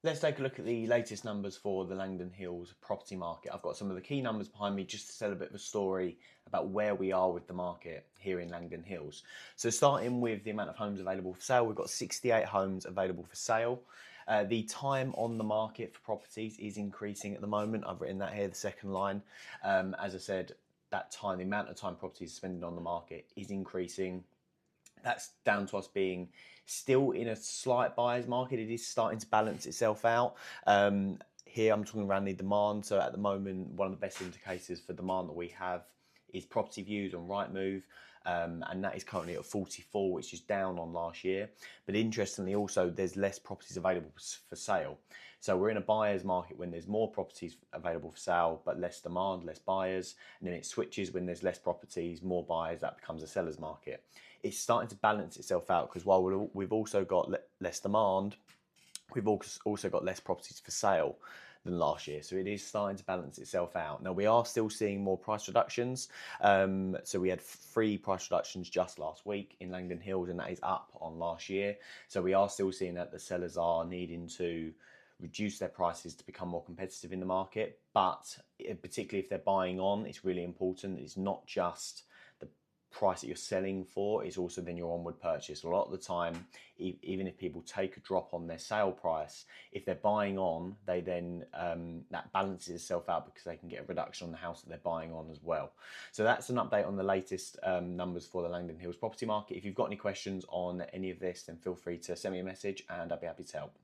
Let's take a look at the latest numbers for the Langdon Hills property market. I've got some of the key numbers behind me just to tell a bit of a story about where we are with the market here in Langdon Hills. So starting with the amount of homes available for sale, we've got 68 homes available for sale. The time on the market for properties is increasing at the moment. I've written that here, the second line. As I said, that time, the amount of time properties are spending on the market is increasing. That's down to us being still in a slight buyer's market. It is starting to balance itself out. Here I'm talking around the demand. So at the moment, one of the best indicators for demand that we have is property views on Rightmove. And that is currently at 44, which is down on last year. But interestingly, also, there's less properties available for sale. So we're in a buyer's market when there's more properties available for sale, but less demand, less buyers. And then it switches when there's less properties, more buyers, that becomes a seller's market. It's starting to balance itself out because while we've also got less demand, we've also got less properties for sale than last year. So it is starting to balance itself out. Now, we are still seeing more price reductions. So we had 3 price reductions just last week in Langdon Hills, and that is up on last year. So we are still seeing that the sellers are needing to reduce their prices to become more competitive in the market. But particularly if they're buying on, it's really important. It's not just the price that you're selling for, it's also then your onward purchase. A lot of the time, even if people take a drop on their sale price, if they're buying on, they then that balances itself out because they can get a reduction on the house that they're buying on as well. So that's an update on the latest numbers for the Langdon Hills property market. If you've got any questions on any of this, then feel free to send me a message and I'll be happy to help.